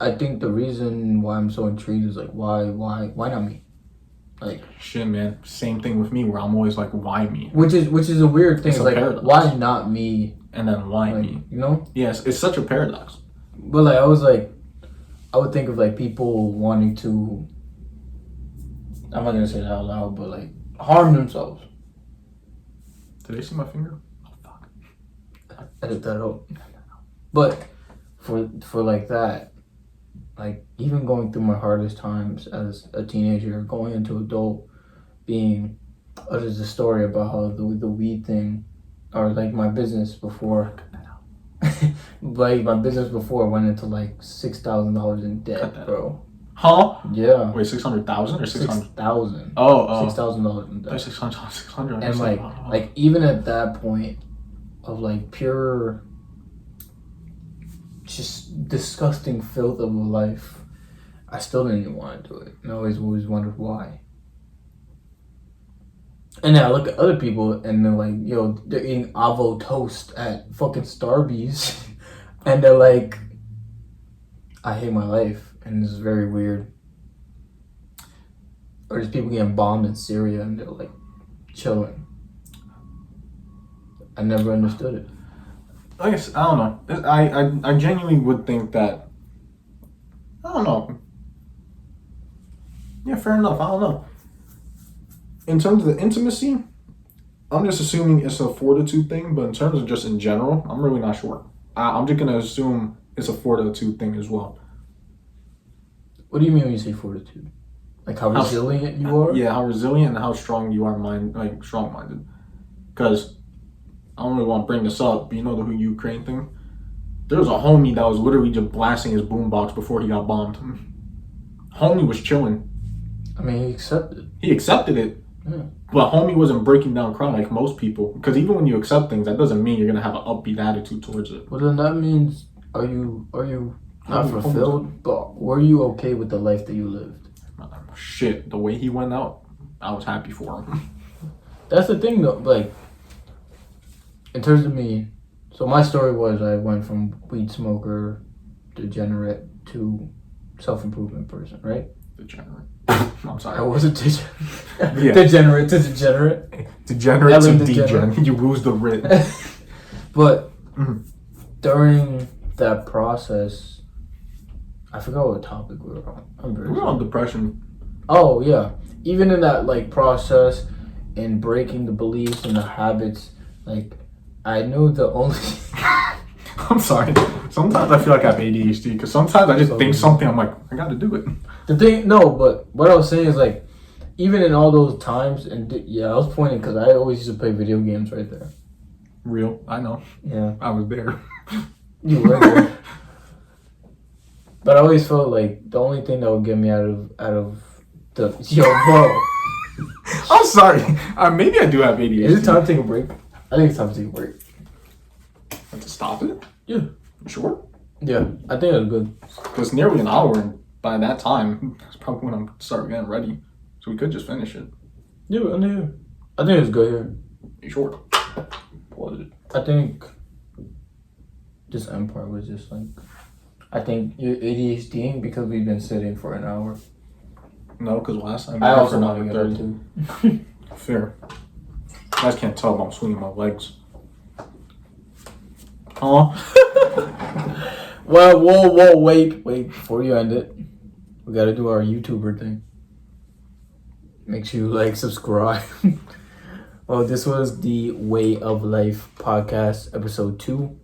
S2: I think the reason why I'm so intrigued is like why not me? Like
S3: Shit, man. Same thing with me, where I'm always like, why me?
S2: which is a weird thing.
S3: It's a
S2: Like
S3: paradox.
S2: why not me?
S3: And then why
S2: Like,
S3: me?
S2: you know?
S3: Yes, it's such a paradox.
S2: But like I would think of like people wanting to. I'm not gonna say that out loud, but like harm themselves.
S3: Did they see my finger? Oh fuck.
S2: Edit that out. But for like that, like even going through my hardest times as a teenager, going into adult, being there's a story about how the weed thing, or like my business before, like my business before went into like $6,000 in debt, bro.
S3: Huh?
S2: Yeah.
S3: Wait, 600,000 or 600?
S2: 6,000.
S3: Oh.
S2: $6,000 in debt.
S3: 600.
S2: And like even at that point of like pure just disgusting filth of a life, I still didn't even want to do it. And I always wondered why. And then I look at other people and they're like, yo, they're eating avo toast at fucking Starbucks. And they're like, I hate my life. And this is very weird. Or there's people getting bombed in Syria and they're like chilling. I never understood it.
S3: I guess, I don't know. I genuinely would think that, I don't know. Yeah, fair enough. I don't know. In terms of the intimacy, I'm just assuming it's a fortitude thing, but in terms of just in general, I'm really not sure. I'm just going to assume it's a fortitude thing as well.
S2: What do you mean when you say fortitude? Like how resilient you are?
S3: Yeah, how resilient and how strong you are strong-minded. Because I don't really want to bring this up, but you know the Ukraine thing? There was a homie that was literally just blasting his boombox before he got bombed. Homie was chilling.
S2: I mean, he accepted
S3: it.
S2: Yeah.
S3: But homie wasn't breaking down crying like most people. Because even when you accept things, that doesn't mean you're going to have an upbeat attitude towards it.
S2: Well, then that means, are you not fulfilled, but were you okay with the life that you lived?
S3: Shit, the way he went out, I was happy for him.
S2: That's the thing though, like, in terms of me, so my story was I went from weed smoker, degenerate, to self-improvement person, right?
S3: Degenerate. I'm sorry.
S2: I was a degenerate.
S3: Yeah.
S2: Degenerate to degenerate.
S3: Degenerate to
S2: degenerate.
S3: degen. You lose the writ.
S2: But during that process, I forgot what topic we were on.
S3: We were on depression.
S2: Oh yeah, even in that like process, in breaking the beliefs and the habits, like I knew the only.
S3: I'm sorry. Sometimes I feel like I have ADHD because sometimes I just think something. I'm like, I got to do it.
S2: The thing, no, but what I was saying is like, even in all those times, and yeah, I was pointing because I always used to play video games right there.
S3: Real, I know.
S2: Yeah,
S3: I was there.
S2: you were there. But I always felt like the only thing that would get me out of the bro.
S3: I'm sorry. Maybe I do have ADHD.
S2: Is it time to take a break? I think it's time to take a break.
S3: Have to stop it?
S2: Yeah.
S3: You sure?
S2: Yeah, I think that's good.
S3: Because it's nearly an hour, and by that time, that's probably when I'm start getting ready. So we could just finish it.
S2: Yeah, I think it's good here.
S3: You sure?
S2: Was it? I think this Empire was just like, I think you're ADHDing because we've been sitting for an hour.
S3: No, because last time
S2: I
S3: we
S2: also
S3: for
S2: want to get up too.
S3: Fair. You guys can't tell, but I'm swinging my legs. Huh?
S2: Well, whoa, wait. Before you end it, we gotta do our YouTuber thing. Make sure you like, subscribe. Well, this was the Way of Life podcast, episode 2.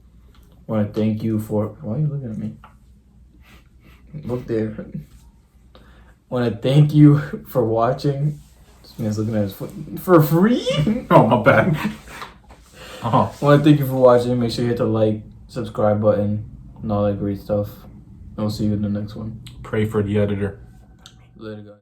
S2: I want to thank you for... Why are you looking at me? Look there. I want to thank you for watching. This man's looking at his foot for free.
S3: Oh, my bad.
S2: I want to thank you for watching. Make sure you hit the like, subscribe button, and all that great stuff. And we'll see you in the next one.
S3: Pray for the editor.
S2: Later, guys.